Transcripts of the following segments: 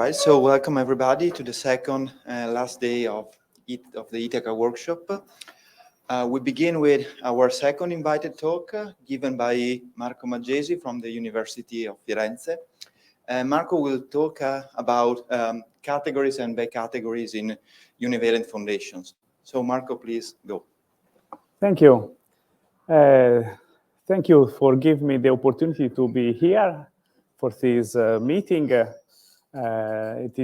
right, so welcome everybody to the second last day of the Ithaca workshop. We begin with our second invited talk given by Marco Maggesi from the University of Firenze. Marco will talk about categories and bicategories in univalent foundations. So Marco, please go. Thank you. Thank you for giving me the opportunity to be here for this meeting. It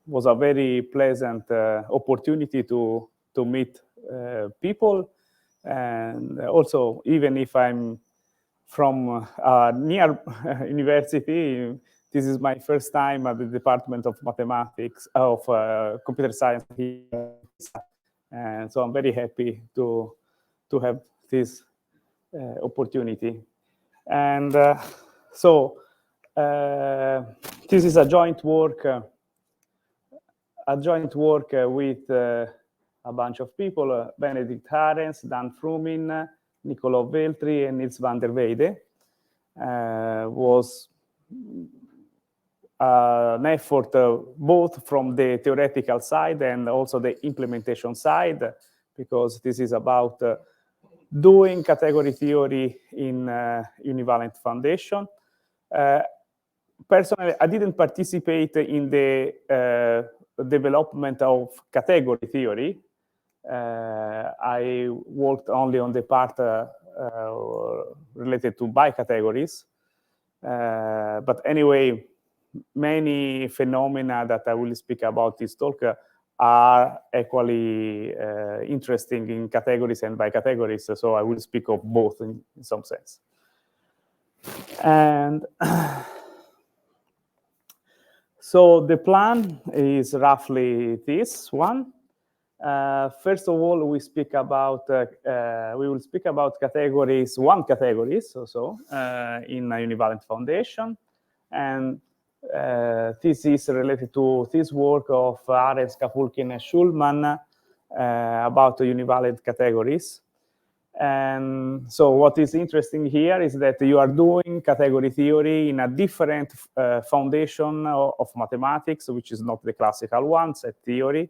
was a very pleasant opportunity to meet people, and also even if I'm from near university, this is my first time at the Department of Mathematics of Computer Science here, and so I'm very happy to have this opportunity. And this is a joint work with a bunch of people: Benedict Harens, Dan Frumin, Niccolò Veltri, and Niels van der Weyde. Was an effort both from the theoretical side and also the implementation side, because this is about doing category theory in univalent foundation. Personally, I didn't participate in the development of category theory. I worked only on the part related to bicategories. But anyway, many phenomena that I will speak about this talk are equally interesting in categories and bicategories. So I will speak of both in some sense. And so the plan is roughly this one. First of all, we will speak about categories, one categories also in a univalent foundation, and this is related to this work of Harens, Kapulkin, and Schulman about the univalent categories. And so what is interesting here is that you are doing category theory in a different foundation of mathematics, which is not the classical one, set theory.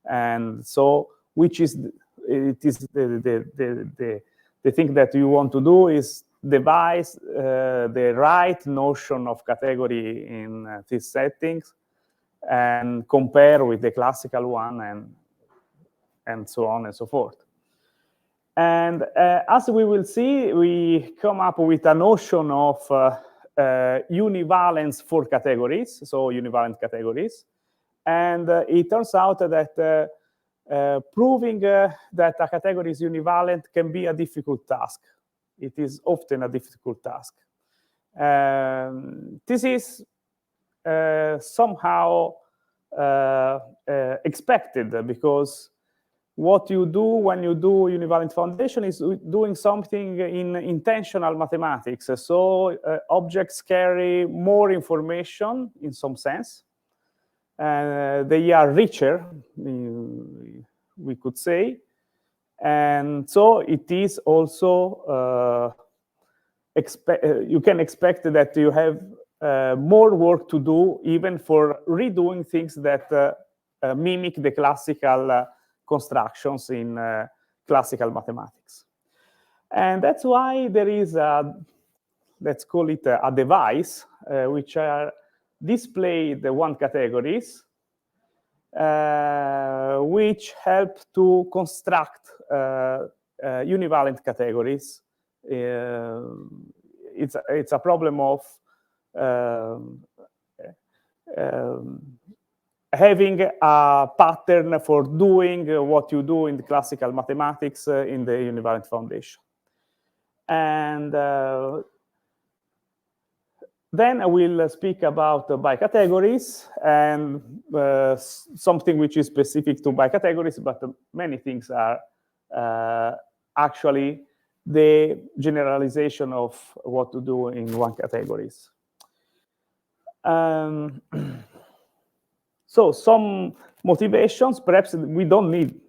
And so the thing that you want to do is devise the right notion of category in these settings and compare with the classical one and so on and so forth. And as we will see, we come up with a notion of univalence for categories, so univalent categories. And it turns out that proving that a category is univalent can be a difficult task. It is often a difficult task. This is somehow expected, because what you do when you do univalent foundation is doing something in intentional mathematics. So objects carry more information in some sense. They are richer, we could say. And so it is also, you can expect that you have more work to do even for redoing things that mimic the classical constructions in classical mathematics. And that's why there is let's call it a device, which are displayed one categories, which help to construct univalent categories. It's a problem of having a pattern for doing what you do in the classical mathematics in the univalent foundation. And then I will speak about bicategories and something which is specific to bicategories, but many things are actually the generalization of what to do in one categories. So some motivations, perhaps we don't need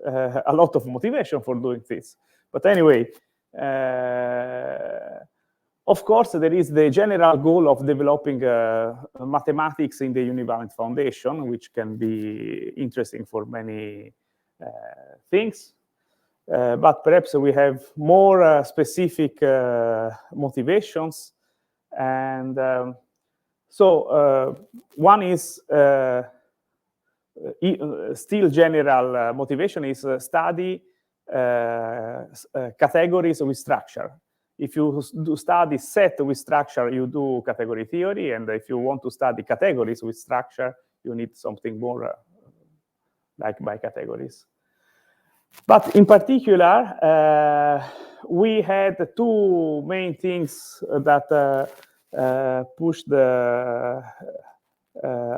a lot of motivation for doing this. But anyway, Of course, there is the general goal of developing mathematics in the univalent foundation, which can be interesting for many things. But perhaps we have more specific motivations. And so one is still general motivation is study categories with structure. If you do study set with structure, you do category theory. And if you want to study categories with structure, you need something more like Bicategories. But in particular, we had two main things that pushed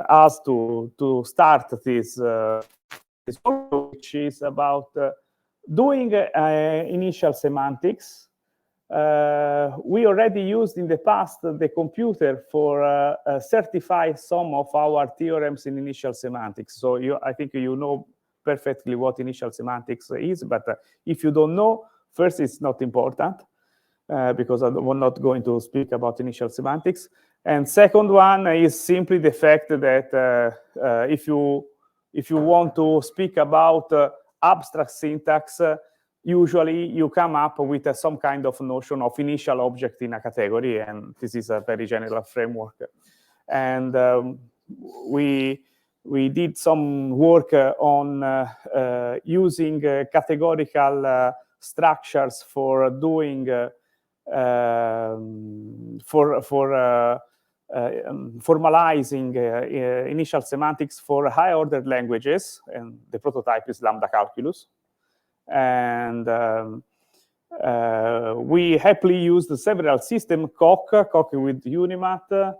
us to start this work, which is about doing initial semantics. We already used in the past the computer for certify some of our theorems in initial semantics. So I think you know perfectly what initial semantics is, but if you don't know, first, it's not important because I'm not going to speak about initial semantics. And second one is simply the fact that if you want to speak about abstract syntax, usually you come up with some kind of notion of initial object in a category, and this is a very general framework. And we did some work on using categorical structures for doing formalizing initial semantics for high-ordered languages, and the prototype is lambda calculus. And we happily used several systems, Coq with UniMath,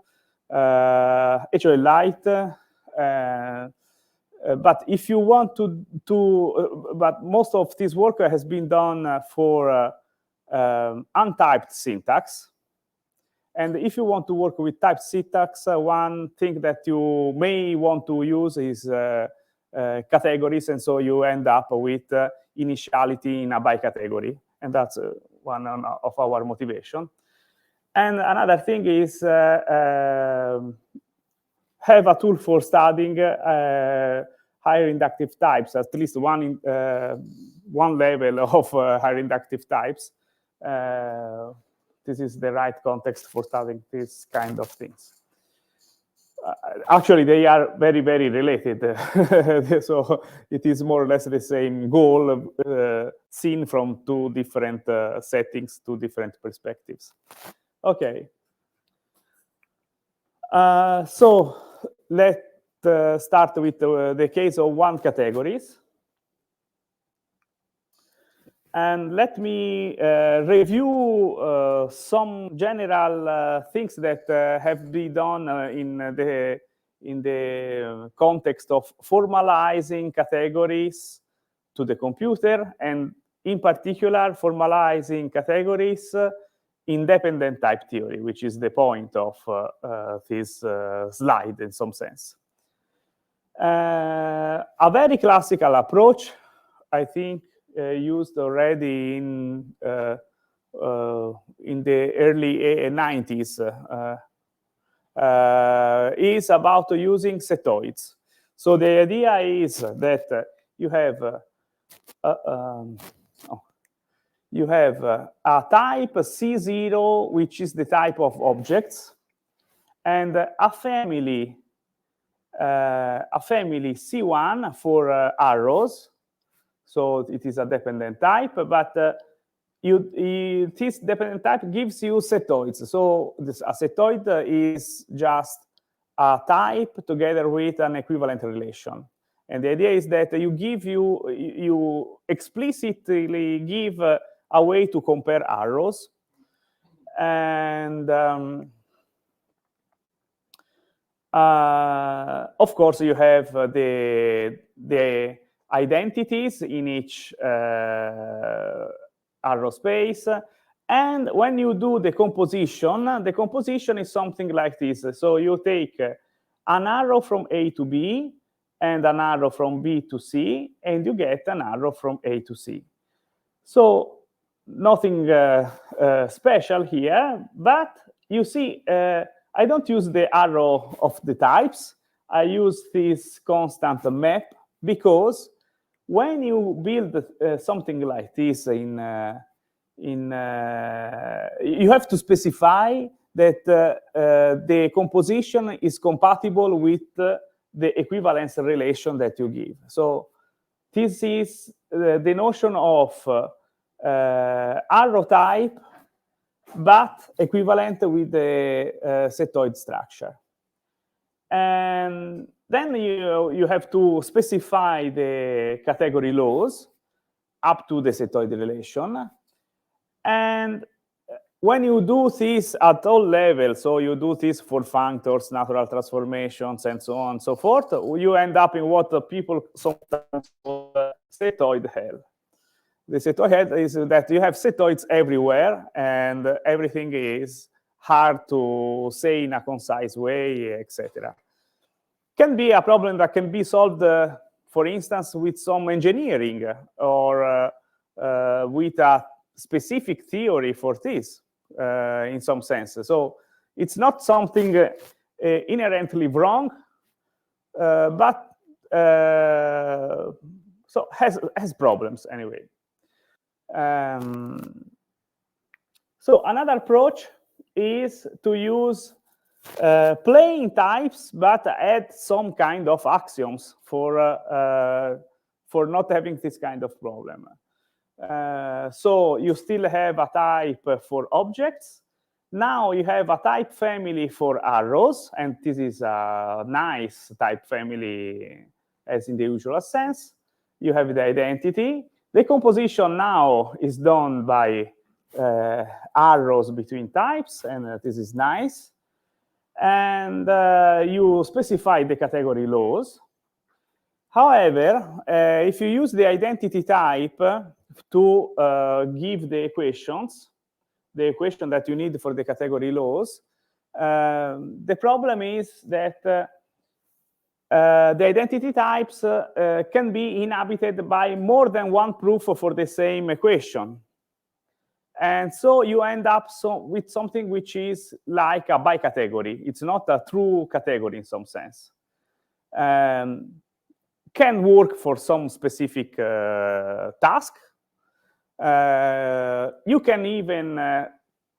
HLite. But if you want but most of this work has been done for untyped syntax. And if you want to work with typed syntax, one thing that you may want to use is categories, and so you end up with initiality in a bicategory, and that's one of our motivation. And another thing is have a tool for studying higher inductive types, at least one level of higher inductive types. This is the right context for studying these kind of things. Actually, they are very, very related. So it is more or less the same goal seen from two different settings, two different perspectives. OK. So let's start with the case of one categories. And let me review some general things that have been done in the context of formalizing categories to the computer, and in particular, formalizing categories in dependent type theory, which is the point of this slide in some sense. A very classical approach, I think, used already in the early 90s is about using setoids. So the idea is that you have a type C0, which is the type of objects, and a family C1 for arrows. So it is a dependent type, but this dependent type gives you setoids. So a setoid is just a type together with an equivalent relation. And the idea is that you explicitly give a way to compare arrows. And of course, you have the identities in each arrow space. And when you do the composition is something like this. So you take an arrow from A to B and an arrow from B to C, and you get an arrow from A to C. So nothing special here, but you see, I don't use the arrow of the types. I use this constant map because when you build something like this you have to specify that the composition is compatible with the equivalence relation that you give. So this is the notion of arrow type, but equivalent with the setoid structure. And then you have to specify the category laws up to the setoid relation. And when you do this at all levels, so you do this for functors, natural transformations, and so on and so forth, you end up in what people sometimes call setoid hell. The setoid hell is that you have setoids everywhere, and everything is hard to say in a concise way, etc. Can be a problem that can be solved, for instance, with some engineering or with a specific theory for this, in some sense. So it's not something inherently wrong, but so has problems anyway. So another approach is to use plain types, but add some kind of axioms for not having this kind of problem. So you still have a type for objects. Now you have a type family for arrows, and this is a nice type family as in the usual sense. You have the identity. The composition now is done by arrows between types, and this is nice. And you specify the category laws. However, if you use the identity type to give the equation that you need for the category laws, the problem is that the identity types can be inhabited by more than one proof for the same equation. And so you end up with something which is like a bicategory. It's not a true category in some sense. Can work for some specific task. You can even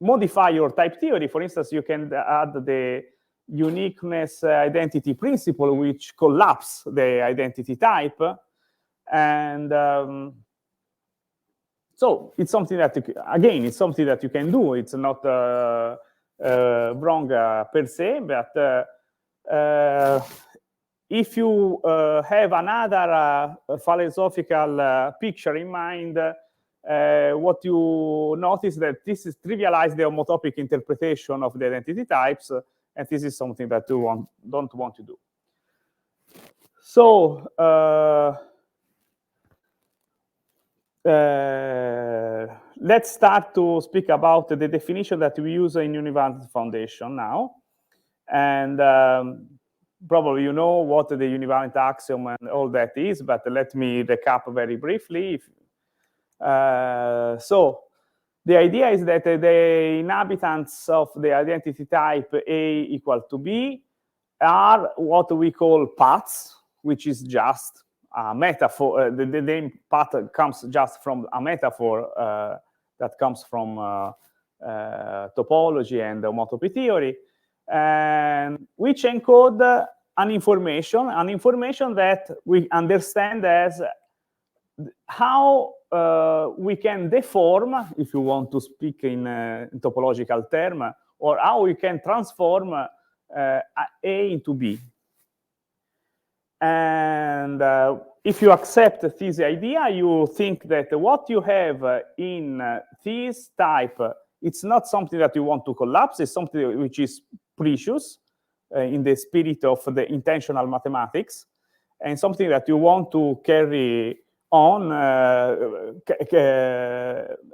modify your type theory. For instance, you can add the uniqueness identity principle, which collapse the identity type. And so it's something that, again, it's something that you can do. It's not wrong per se, but if you have another philosophical picture in mind, what you notice that this is trivialize the homotopic interpretation of the identity types, and this is something that you don't want to do. So let's start to speak about the definition that we use in UniMath Foundation now. And probably you know what the univalent axiom and all that is, but let me recap very briefly. So the idea is that the inhabitants of the identity type A equal to B are what we call paths, which is just a metaphor. The name path comes just from a metaphor that comes from topology and homotopy theory, and which encode an information that we understand as how we can deform, if you want to speak in topological term, or how we can transform A into B. And if you accept this idea, you think that what you have in this type, it's not something that you want to collapse, it's something which is precious in the spirit of the intentional mathematics, and something that you want to carry on,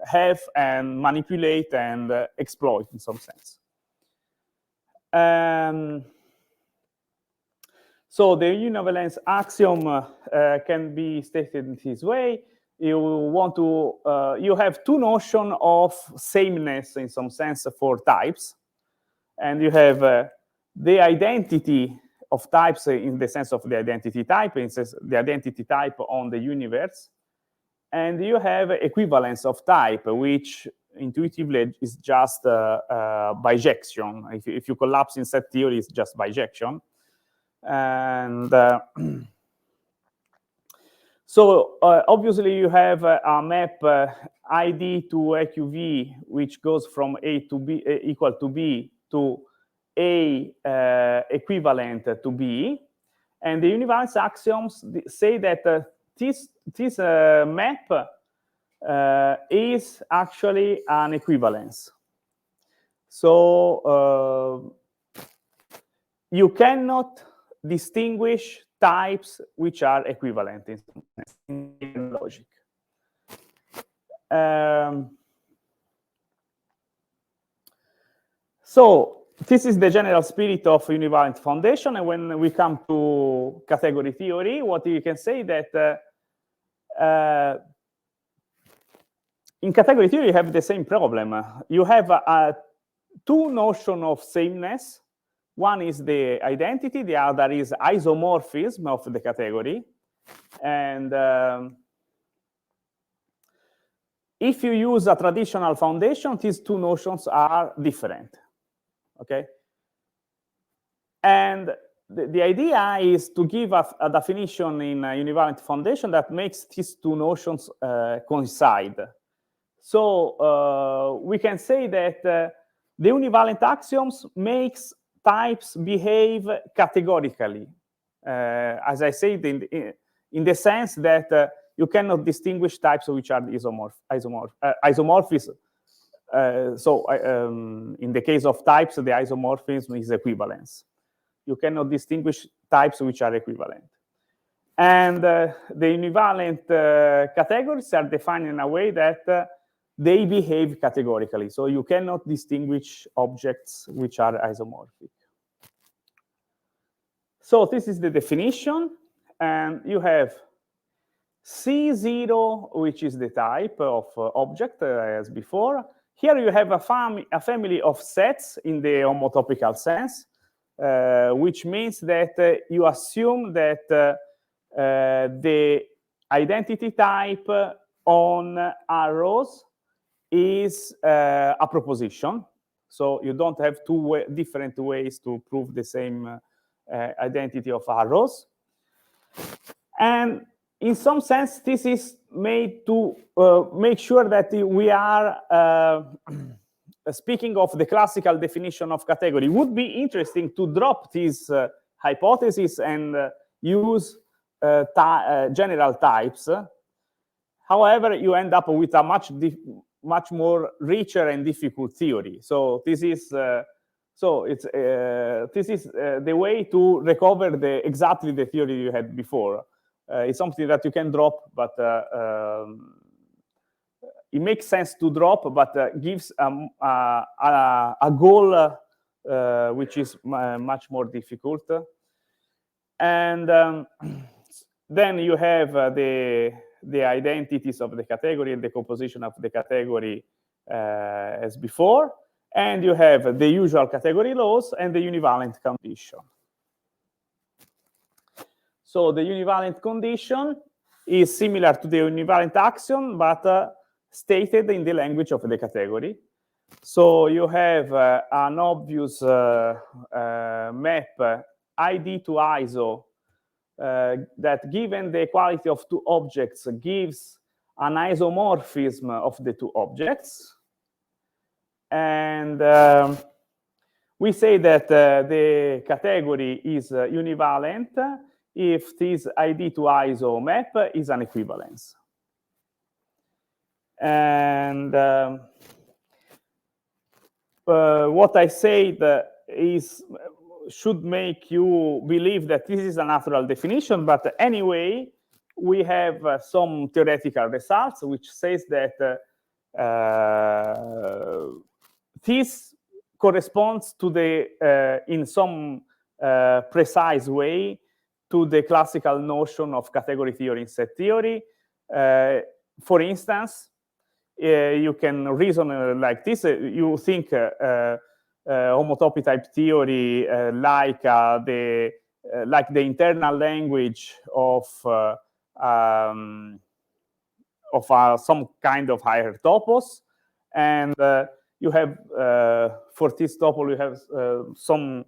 have and manipulate and exploit in some sense. So the univalence axiom can be stated in this way. you have two notions of sameness in some sense for types, and you have the identity of types in the sense of the identity type, in the identity type on the universe, and you have equivalence of type, which intuitively is just bijection. If you collapse in set theory, it's just bijection. And so obviously you have a map ID to AQV, which goes from A to B equal to B to A equivalent to B. And the univalence axioms say that this map is actually an equivalence. So you cannot distinguish types which are equivalent in logic. So this is the general spirit of univalent foundation. And when we come to category theory, what you can say that in category theory, you have the same problem. You have two notions of sameness. One is the identity, the other is isomorphism of the category. And if you use a traditional foundation, these two notions are different. Okay? And the idea is to give a definition in a univalent foundation that makes these two notions coincide. So we can say that the univalent axioms makes types behave categorically, as I said, in the sense that you cannot distinguish types which are isomorphism. In the case of types, the isomorphism is equivalence. You cannot distinguish types which are equivalent. And the univalent categories are defined in a way that they behave categorically. So you cannot distinguish objects which are isomorphic. So this is the definition. And you have C0, which is the type of object, as before. Here you have a family of sets in the homotopical sense, which means that you assume that the identity type on arrows is a proposition. So you don't have two different ways to prove the same identity of arrows. And in some sense, this is made to make sure that we are speaking of the classical definition of category. It would be interesting to drop this hypothesis and use general types. However, you end up with a much more richer and difficult theory. So this is the way to recover exactly the theory you had before. It's something that you can drop, but it makes sense to drop, but gives a goal which is much more difficult. And then you have the identities of the category and the composition of the category as before. And you have the usual category laws and the univalent condition. So the univalent condition is similar to the univalent axiom, but stated in the language of the category. So you have an obvious map ID to ISO that, given the equality of two objects, gives an isomorphism of the two objects. And we say that the category is univalent if this ID to ISO map is an equivalence. And what I said should make you believe that this is a natural definition, but anyway, we have some theoretical results which says that this corresponds to the, in some precise way, to the classical notion of category theory in set theory. for instance, you can reason like this. You think homotopy type theory like the internal language of some kind of higher topos, and you have for this tuple you have some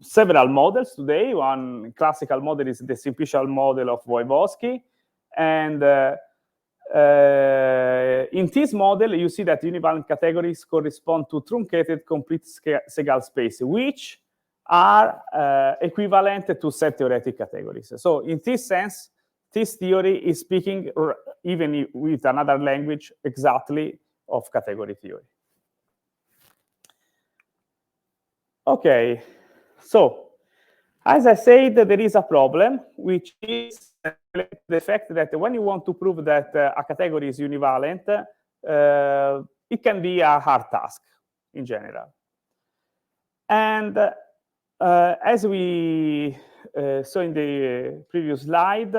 several models today. One classical model is the simplicial model of Voevodsky, and in this model you see that univalent categories correspond to truncated complete Segal space, which are equivalent to set theoretic categories. So in this sense, this theory is speaking, even with another language, exactly of category theory. Okay, so as I said, there is a problem, which is the fact that when you want to prove that a category is univalent, it can be a hard task in general. And as we saw in the previous slide,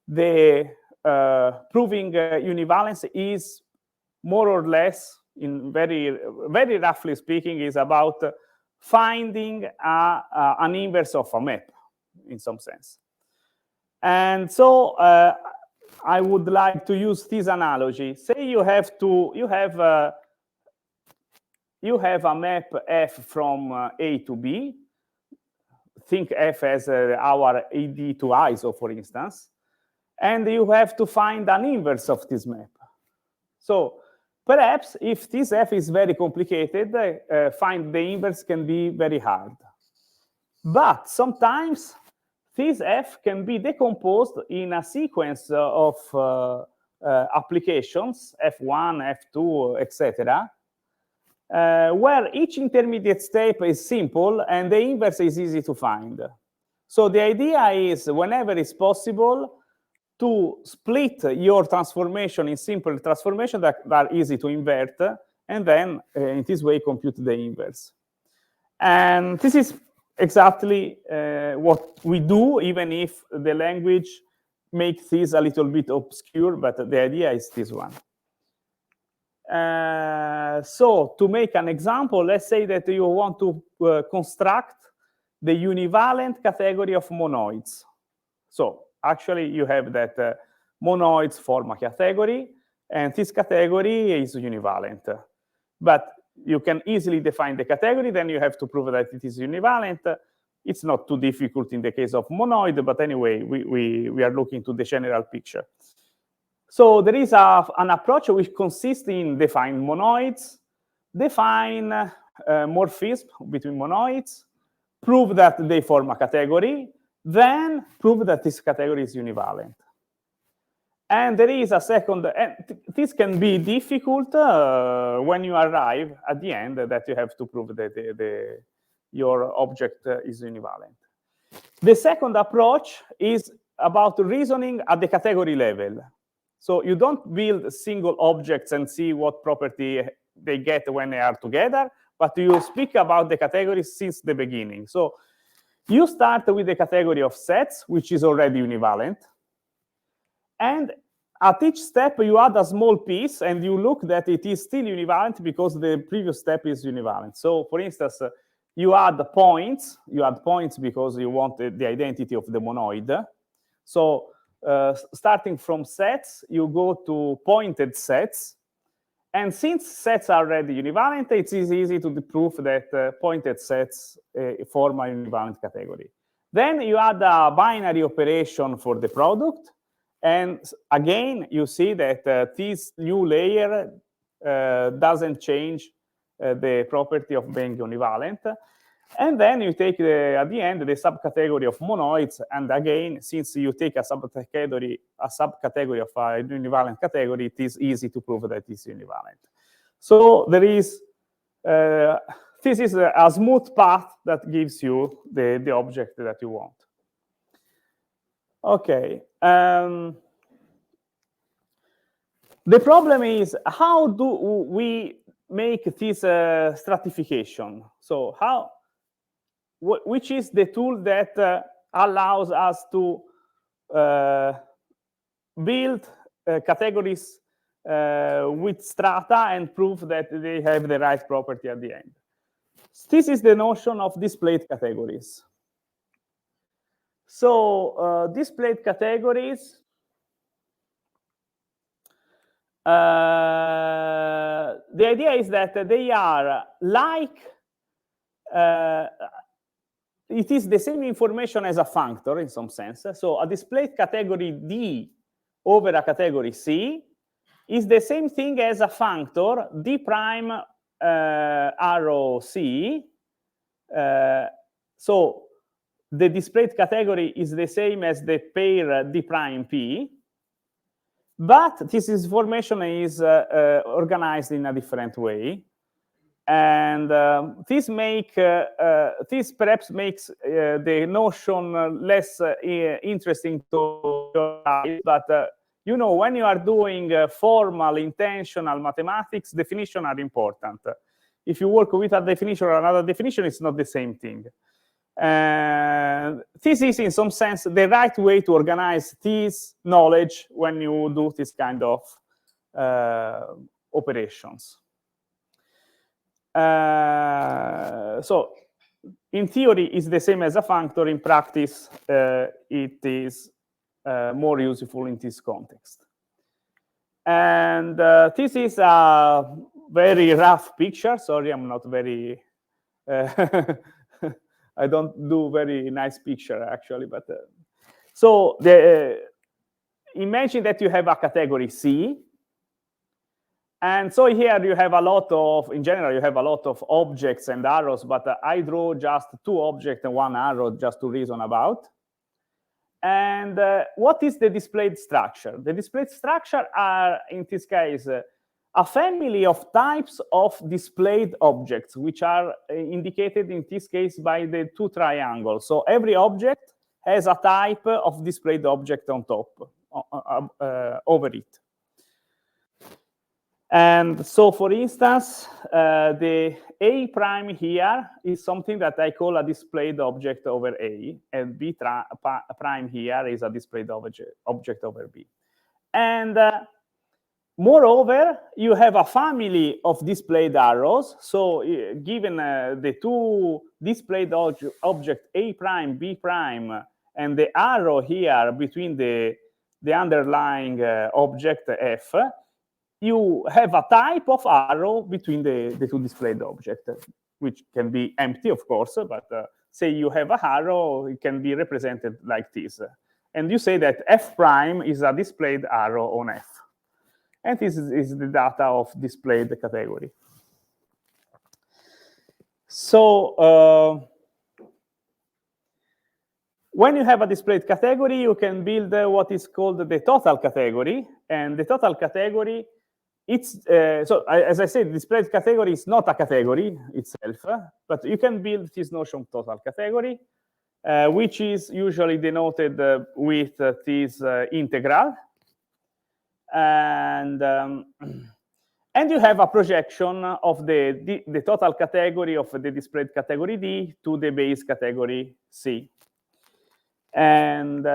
the proving univalence is more or less, in very roughly speaking, is about finding an inverse of a map in some sense. And so I would like to use this analogy. Say you have a map F from A to B. Think F as our AD to ISO, for instance. And you have to find an inverse of this map. So perhaps if this F is very complicated, find the inverse can be very hard. But sometimes this F can be decomposed in a sequence of applications, F1, F2, etc., where each intermediate step is simple and the inverse is easy to find. So the idea is, whenever it's possible, to split your transformation in simple transformations that are easy to invert, and then in this way compute the inverse. And this is exactly what we do, even if the language makes this a little bit obscure, but the idea is this one. So to make an example, let's say that you want to construct the univalent category of monoids. So actually you have that monoids form a category, and this category is univalent. But you can easily define the category, then you have to prove that it is univalent. It's not too difficult in the case of monoid, but anyway, we are looking to the general picture. So there is an approach which consists in define monoids, define morphism between monoids, prove that they form a category, then prove that this category is univalent. And there is a second, and this can be difficult when you arrive at the end that you have to prove that your object is univalent. The second approach is about reasoning at the category level. So you don't build single objects and see what property they get when they are together, but you speak about the categories since the beginning. So you start with the category of sets, which is already univalent. And at each step, you add a small piece, and you look that it is still univalent because the previous step is univalent. So for instance, you add points. You add points because you want the identity of the monoid. So starting from sets, you go to pointed sets. And since sets are already univalent, it's easy to prove that pointed sets form a univalent category. Then you add a binary operation for the product. And again, you see that this new layer doesn't change the property of being univalent. And then you take, at the end, the subcategory of monoids. And again, since you take a subcategory of a univalent category, it is easy to prove that it's univalent. So there is, this is a smooth path that gives you the object that you want. Okay. The problem is, how do we make this stratification? So which is the tool that allows us to build categories with strata and prove that they have the right property at the end. This is the notion of displayed categories. So displayed categories, the idea is that they are like, it is the same information as a functor in some sense. So a displayed category D over a category C is the same thing as a functor D prime arrow C. So the displayed category is the same as the pair D prime P, but this information is organized in a different way. And this perhaps makes the notion less interesting to your eyes, but you know, when you are doing formal intentional mathematics, definitions are important. If you work with a definition or another definition, it's not the same thing. This is, in some sense, the right way to organize this knowledge when you do this kind of operations. So in theory, it's the same as a functor. In practice, it is more useful in this context. And this is a very rough picture. Sorry, I'm not very, I don't do very nice picture, actually. But so imagine that you have a category C. And so here you have a lot of, in general, you have a lot of objects and arrows, but I draw just 2 objects and 1 arrow just to reason about. And what is the displayed structure? The displayed structure are, in this case, a family of types of displayed objects, which are indicated in this case by the 2 triangles. So every object has a type of displayed object on top, over it. And so, for instance, the A prime here is something that I call a displayed object over A, and B prime here is a displayed object over B. And moreover, you have a family of displayed arrows. So given the 2 displayed object A prime, B prime, and the arrow here between the underlying object F, you have a type of arrow between the 2 displayed objects, which can be empty, of course, but say you have an arrow, it can be represented like this. And you say that F prime is a displayed arrow on F. And this is the data of displayed category. So when you have a displayed category, you can build what is called the total category. And the total category, it's so as I said, displayed category is not a category itself, but you can build this notion of total category, which is usually denoted with this integral. And you have a projection of the total category of the displayed category D to the base category C. And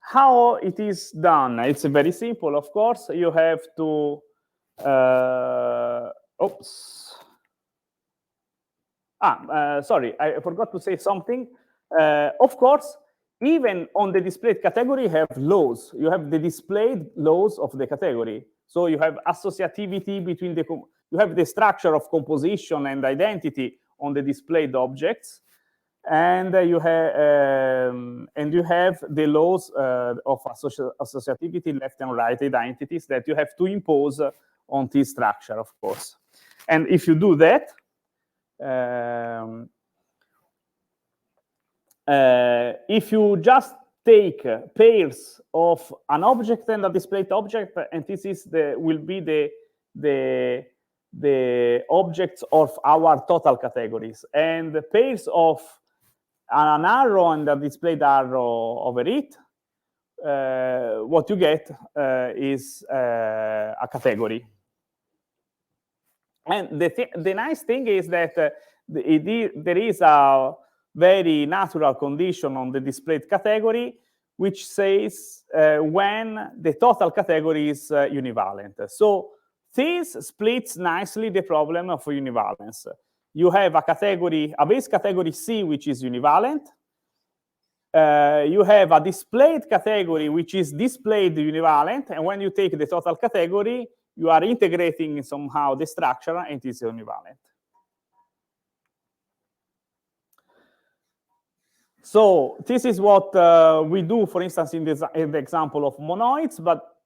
how it is done? It's very simple, of course. You have to, sorry, I forgot to say something. Of course, even on the displayed category, you have laws. You have the displayed laws of the category. So you have associativity between you have the structure of composition and identity on the displayed objects. And you have the laws of associativity, left and right identities, that you have to impose on this structure, of course. And if you do that, if you just take pairs of an object and a displayed object, and this is will be the objects of our total categories, and the pairs of an arrow and a displayed arrow over it, what you get is a category. And the nice thing is that there is a very natural condition on the displayed category, which says when the total category is univalent. So this splits nicely the problem of univalence. You have a category, a base category C, which is univalent. You have a displayed category, which is displayed univalent. And when you take the total category, you are integrating somehow the structure, and it is univalent. So this is what we do, for instance, in the example of monoids, but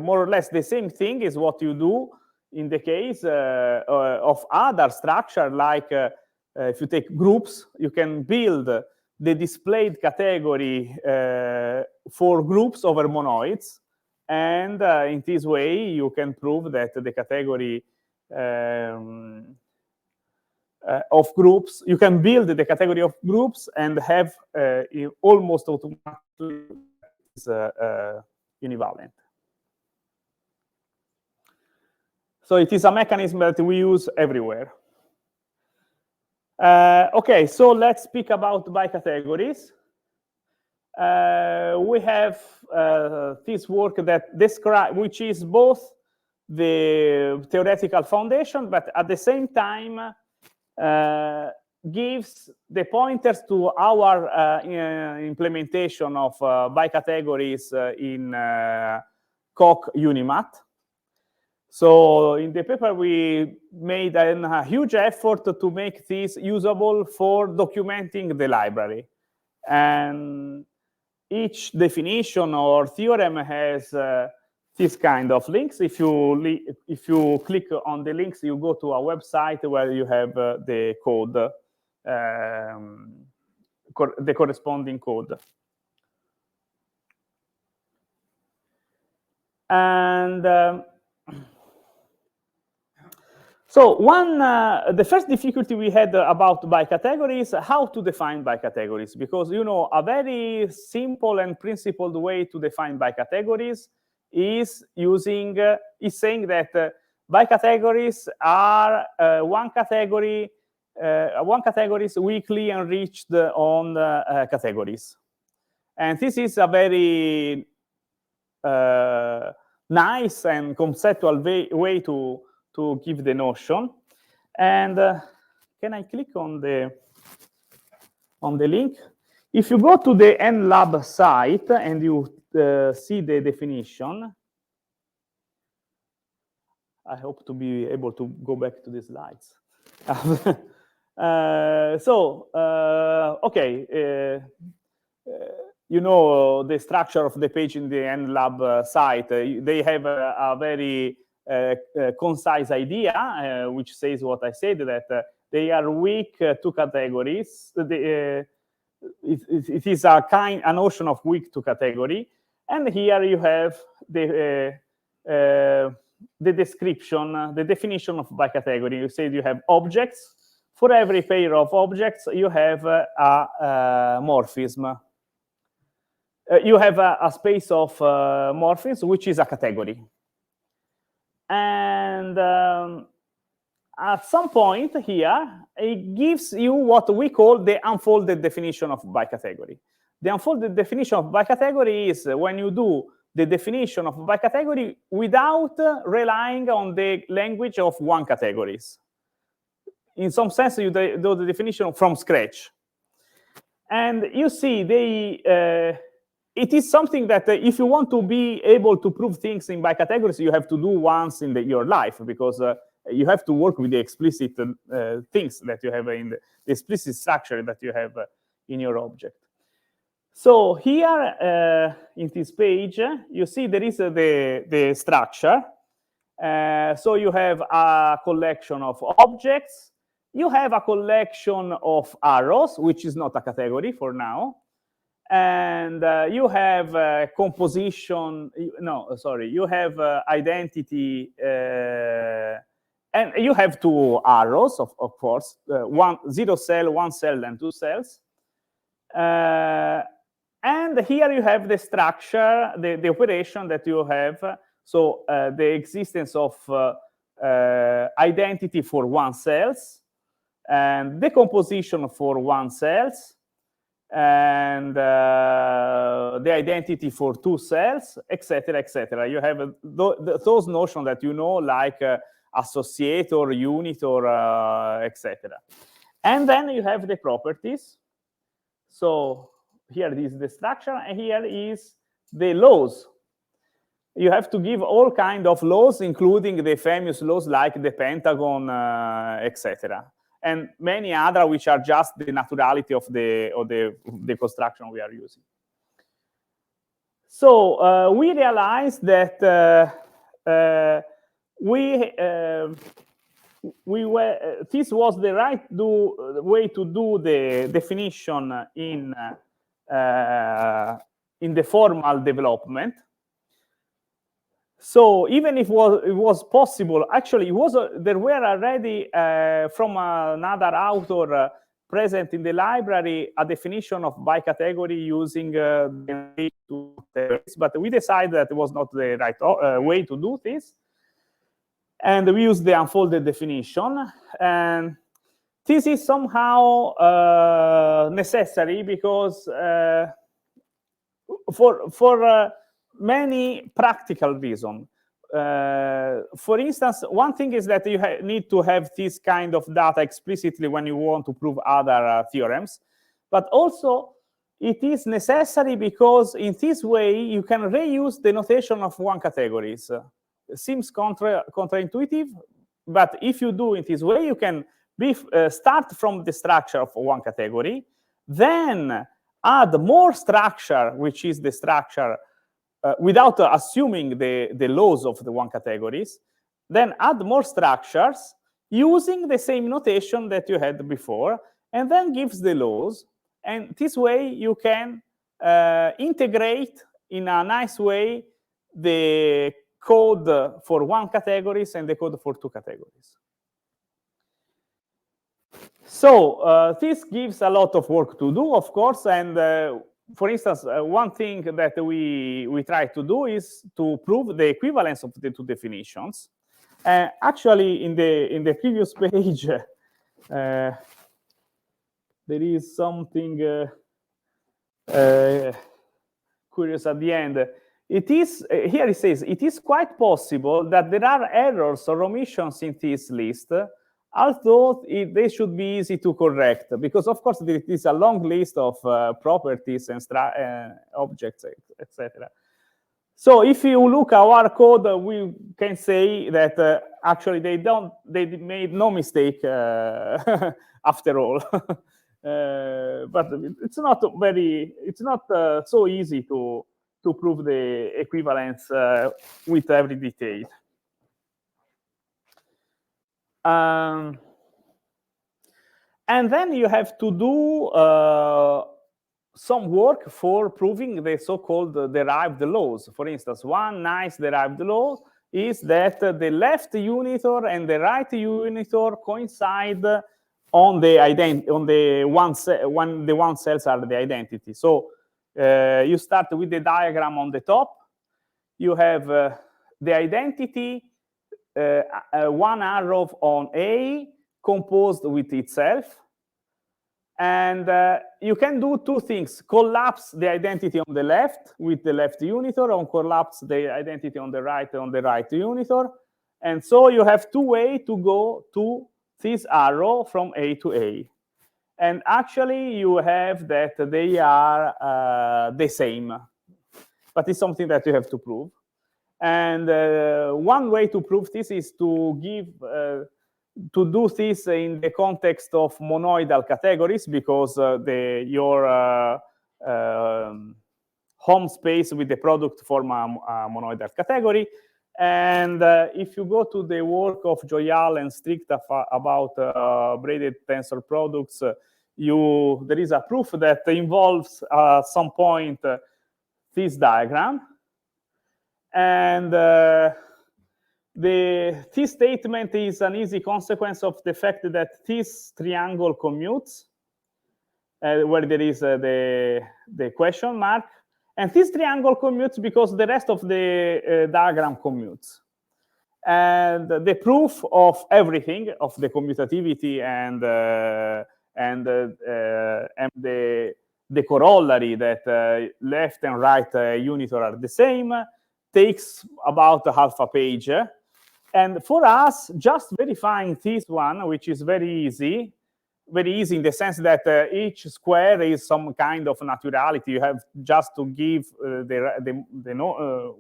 more or less the same thing is what you do in the case of other structure, like if you take groups, you can build the displayed category for groups over monoids, and in this way you can prove that the category of groups, you can build the category of groups and have almost automatically univalent. So it is a mechanism that we use everywhere. Okay, so let's speak about bicategories. We have this work that describes, which is both the theoretical foundation, but at the same time gives the pointers to our implementation of bicategories in Coq UniMath. So in the paper, we made a huge effort to make this usable for documenting the library. And each definition or theorem has this kind of links. If you click on the links, you go to a website where you have the code, the corresponding code. And so the first difficulty we had about bicategories, how to define bicategories, because a very simple and principled way to define bicategories is saying that bicategories are one category is weakly enriched on categories, and this is a very nice and conceptual way to give the notion. And can I click on the link? If you go to the NLab site and you see the definition, I hope to be able to go back to the slides. Okay, the structure of the page in the NLab site. They have a very concise idea, which says what I said, that they are weak to categories. It is a notion of weak to category. And here you have the description, the definition of bicategory. You say you have objects. For every pair of objects, you have a morphism. You have a space of morphisms, which is a category. And at some point here, it gives you what we call the unfolded definition of bicategory. The unfolded definition of bicategory is when you do the definition of bicategory without relying on the language of one categories. In some sense, you do the definition from scratch. And you see, it is something that if you want to be able to prove things in bicategories, you have to do once in your life, because you have to work with the explicit things that you have in the explicit structure that you have in your object. So here in this page, you see there is the structure. So you have a collection of objects. You have a collection of arrows, which is not a category for now. And you have composition, you have identity, and you have two arrows, of course, 0 cell, 1 cell, and 2 cells. And here you have the structure, the operation that you have. So the existence of identity for 1 cells, and decomposition for 1 cells, and the identity for two cells, etc., etc. You have those notions that you know, like associate or unit or etc. And then you have the properties. So here is the structure, and here is the laws. You have to give all kind of laws, including the famous laws like the pentagon, etc., and many other which are just the naturality of the construction we are using. So we realized that this was the right way to do the definition in the formal development. So even if it was possible, actually, there were already from another author present in the library a definition of bicategory using but we decided that it was not the right way to do this. And we used the unfolded definition. And this is somehow necessary because for many practical reasons. For instance, one thing is that you need to have this kind of data explicitly when you want to prove other theorems. But also, it is necessary because in this way, you can reuse the notation of one categories. It seems counterintuitive, but if you do it this way, you can start from the structure of one category, then add more structure, which is the structure without assuming the laws of the one categories, then add more structures using the same notation that you had before, and then gives the laws. And this way, you can integrate in a nice way the code for one categories and the code for two categories. So this gives a lot of work to do, of course, and for instance, one thing that we try to do is to prove the equivalence of the two definitions. Actually, in the previous page, there is something curious at the end. It is here it says it is quite possible that there are errors or omissions in this list, although they should be easy to correct, because of course it is a long list of properties and objects, etc. So if you look at our code, we can say that actually they made no mistake after all. But it's not so easy to prove the equivalence with every detail. And then you have to do some work for proving the so-called derived laws. For instance, one nice derived law is that the left unitor and the right unitor coincide on the one cells are the identity. So you start with the diagram on the top. You have the identity, one arrow on A composed with itself. And you can do two things: collapse the identity on the left with the left unitor, or collapse the identity on the right unitor. And so you have two ways to go to this arrow from A to A. And actually, you have that they are the same. But it's something that you have to prove. And one way to prove this is to do this in the context of monoidal categories, because your home space with the product form a monoidal category. And if you go to the work of Joyal and Strict about braided tensor products, there is a proof that involves at some point this diagram. And this statement is an easy consequence of the fact that this triangle commutes, where there is the question mark. And this triangle commutes because the rest of the diagram commutes. And the proof of everything, of the commutativity and the the corollary that left and right unitor are the same takes about half a page. And for us, just verifying this one, which is very easy in the sense that each square is some kind of naturality. You have just to give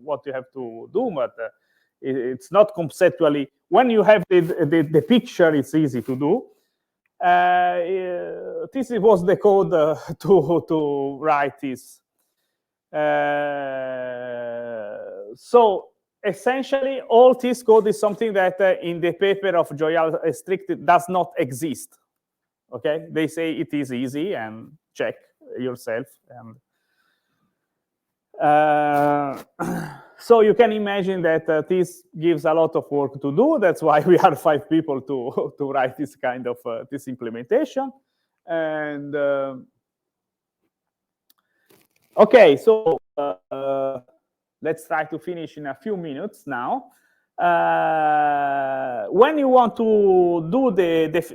what you have to do, but it's not conceptually. When you have the picture, it's easy to do. This was the code to write this. So essentially, all this code is something that in the paper of Joyal Strict does not exist. Okay, they say it is easy, and check yourself. So you can imagine that this gives a lot of work to do. That's why we are 5 people to write this kind of this implementation. And okay, so let's try to finish in a few minutes now. When you want to do this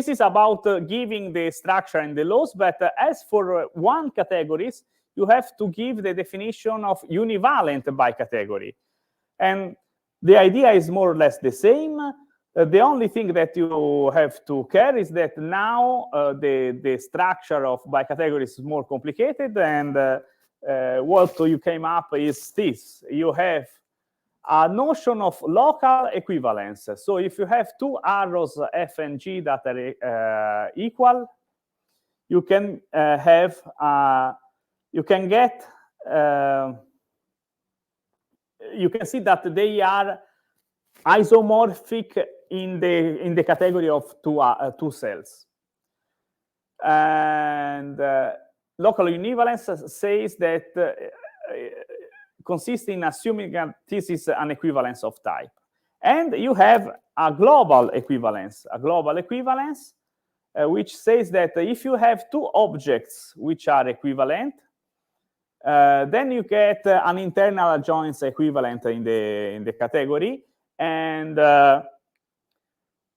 is about giving the structure and the laws, but as for one categories, you have to give the definition of univalent bicategory. And the idea is more or less the same. The only thing that you have to care is that now the structure of bicategories is more complicated, and what you came up is this. You have a notion of local equivalence. So if you have 2 arrows F and G that are equal, you can have you can get you can see that they are isomorphic in the category of two cells. And local univalence says that consists in assuming that this is an equivalence of type. And you have a global equivalence, which says that if you have 2 objects which are equivalent, then you get an internal adjoint equivalent in the category. And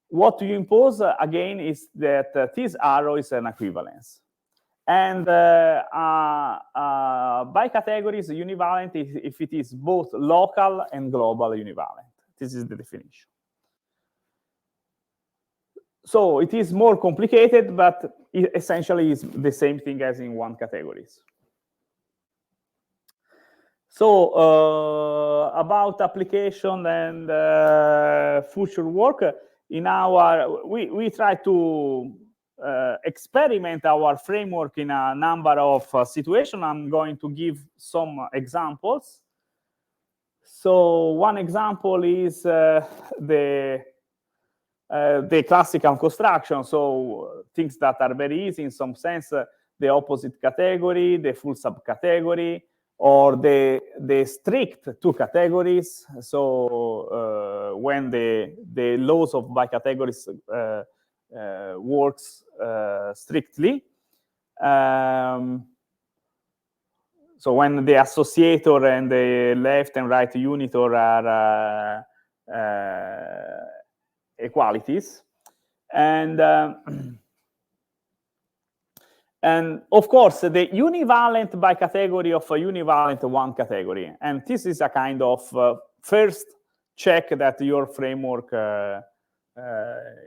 what you impose, again, is that this arrow is an equivalence. And bicategory is univalent if it is both local and global univalent. This is the definition. So it is more complicated, but it essentially is the same thing as in one categories. So about application and future work, in our we try to experiment our framework in a number of situations. I'm going to give some examples. So one example is the classical construction. So things that are very easy in some sense, the opposite category, the full subcategory, or the strict 2 categories. So when the laws of bicategories works strictly. So when the associator and the left and right unitor are equalities. And of course, the univalent bicategory of a univalent one category. And this is a kind of first check that your framework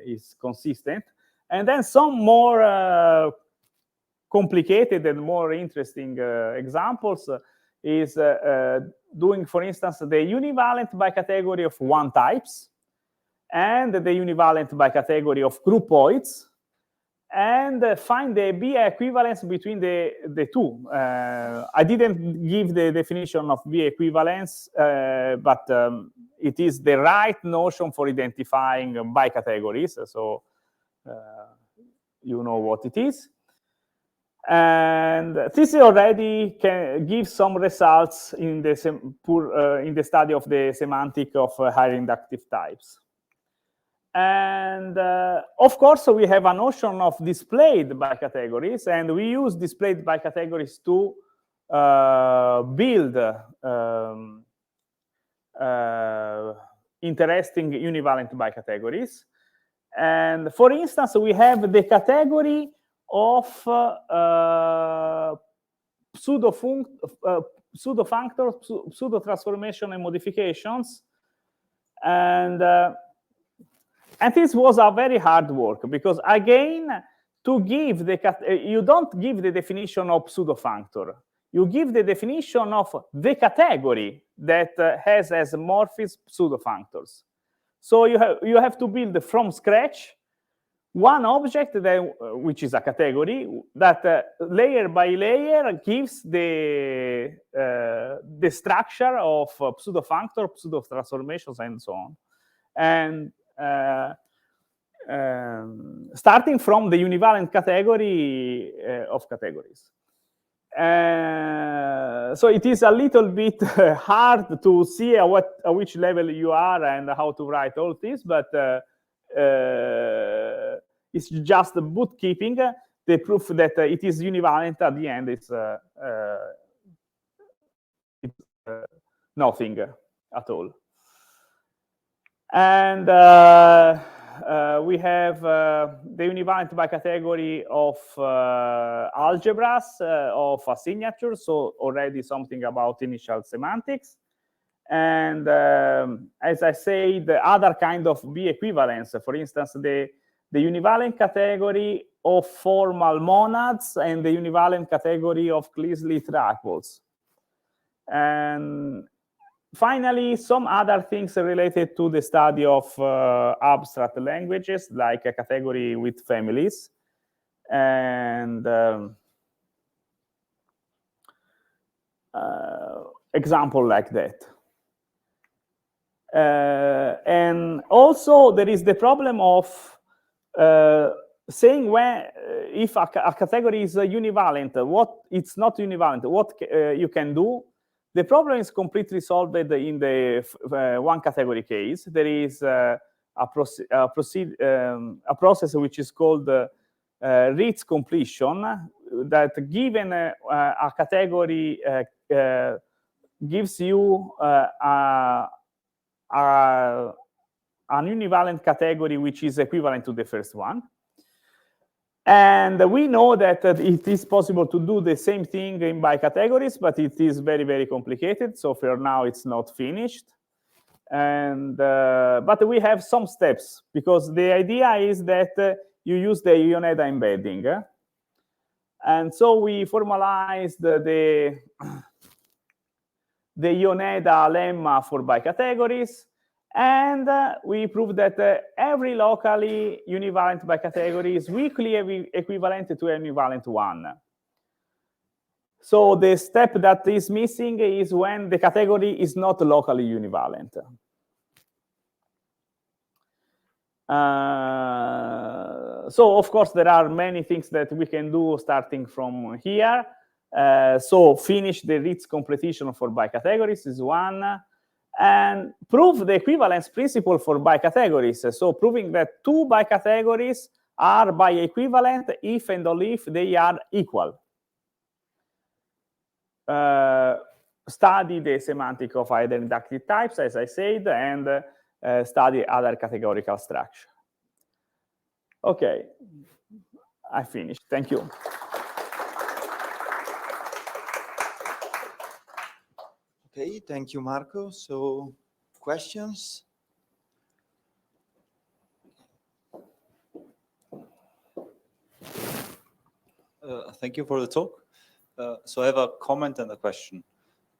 is consistent. And then some more complicated and more interesting examples is doing, for instance, the univalent bicategory of one types and the univalent bicategory of groupoids, and find the B equivalence between the two. I didn't give the definition of B equivalence, but it is the right notion for identifying bicategories. So you know what it is. And this already can give some results in the study of the semantic of higher inductive types. And of course, we have a notion of displayed bicategories, and we use displayed bicategories to build interesting univalent bicategories. And for instance, we have the category of pseudo-functors, pseudo-transformation and modifications. And this was a very hard work, because again, to give you don't give the definition of pseudo-functor. You give the definition of the category that has as morphism pseudo-functors. So you have to build from scratch one object that, which is a category, that layer by layer gives the structure of pseudo-functor, pseudo-transformations, and so on. And starting from the univalent category of categories. So it is a little bit hard to see at which level you are and how to write all this, but it's just bookkeeping. The proof that it is univalent at the end is nothing at all. And we have the univalent by category of algebras of a signature, so already something about initial semantics. And as I say, the other kind of B equivalence, for instance, the univalent category of formal monads and the univalent category of Cleasley triples. And finally, some other things related to the study of abstract languages, like a category with families. And example like that. And also, there is the problem of saying when, if a category is univalent, what it's not univalent, what you can do. The problem is completely solved in the one category case. There is a process which is called Ritz completion, that given a category gives you an univalent category which is equivalent to the first one. And we know that it is possible to do the same thing in bicategories, but it is very, very complicated. So for now, it's not finished. And but we have some steps, because the idea is that you use the Yoneda embedding. And so we formalized the Yoneda lemma for bicategories. And we proved that every locally univalent bicategory is weakly equivalent to a univalent one. So the step that is missing is when the category is not locally univalent. So of course, there are many things that we can do starting from here. So finish the Ritz completion for bicategories is one. And prove the equivalence principle for bicategories. So proving that two bicategories are bi-equivalent if and only if they are equal. Study the semantic of either inductive types, as I said, and study other categorical structure. Okay, I finished. Thank you. Okay, thank you, Marco. So, questions? Thank you for the talk. So I have a comment and a question.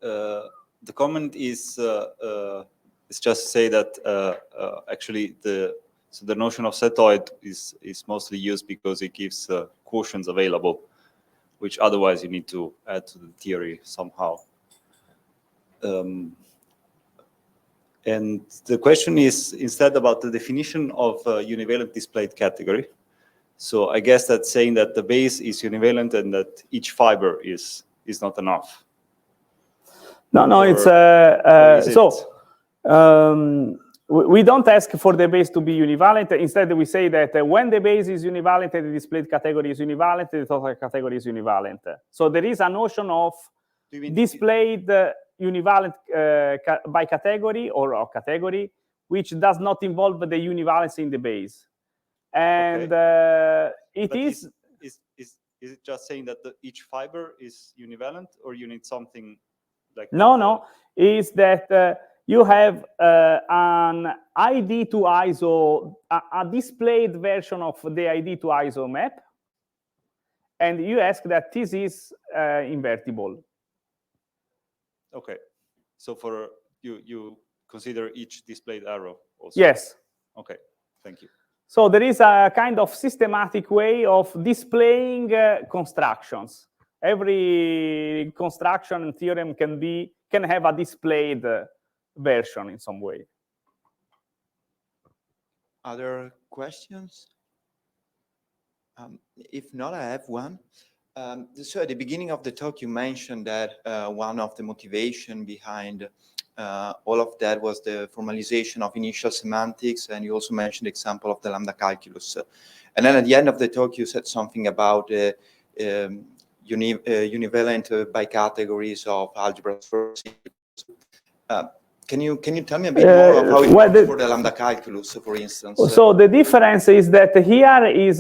The comment is just to say that actually the notion of setoid is mostly used because it gives quotients available, which otherwise you need to add to the theory somehow. And the question is instead about the definition of univalent displayed category. So I guess that's saying that the base is univalent and that each fiber is not enough. No, no, it's we don't ask for the base to be univalent. Instead, we say that when the base is univalent, the displayed category is univalent, the total category is univalent. So there is a notion of displayed univalent by category or category, which does not involve the univalency in the base. And Is Is it just saying that each fiber is univalent, or you need something like? No. Is that you have an ID to ISO, a displayed version of the ID to ISO map, and you ask that this is invertible. Okay, so for you consider each displayed arrow also? Yes. Okay, thank you. So there is a kind of systematic way of displaying constructions. Every construction and theorem can have a displayed version in some way. Other questions? If not, I have one. So at the beginning of the talk, you mentioned that one of the motivation behind all of that was the formalization of initial semantics, and you also mentioned the example of the lambda calculus. And then at the end of the talk, you said something about univalent bicategories of algebras for Can you tell me a bit more of how it works for the lambda calculus, for instance? So the difference is that here is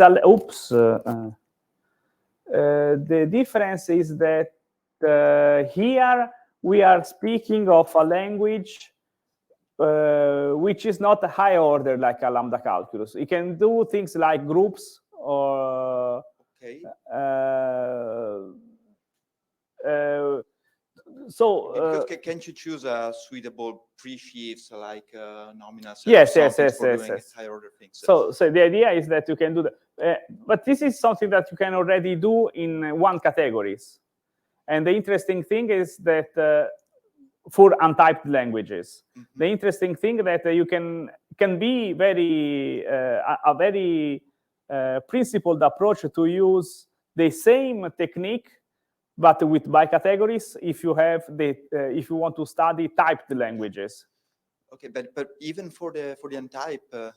the difference is that here we are speaking of a language which is not a high order like a lambda calculus. It can do things like groups or Okay. So can't you choose a suitable pre-sheaves like nominal set yes, or something for doing yes. high order things? So the idea is that you can do that, but this is something that you can already do in one categories. And the interesting thing is that for untyped languages, the interesting thing that you can be very a very principled approach to use the same technique, but with bicategories if you have if you want to study typed languages. Okay, but even for the untyped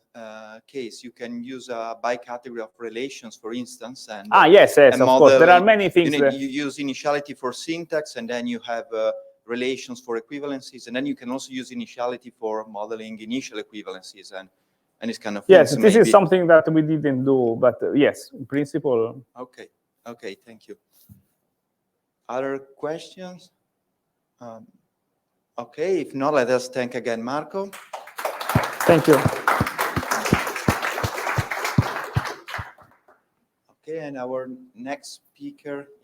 case, you can use a bicategory of relations, for instance, and yes, and of course. There are many things. You use initiality for syntax, and then you have relations for equivalencies, and then you can also use initiality for modeling initial equivalencies and this kind of yes, things. this is something that we didn't do, but yes, in principle. Okay, thank you. Other questions? Okay, if not, let us thank again Marco. Thank you. Okay, and our next speaker is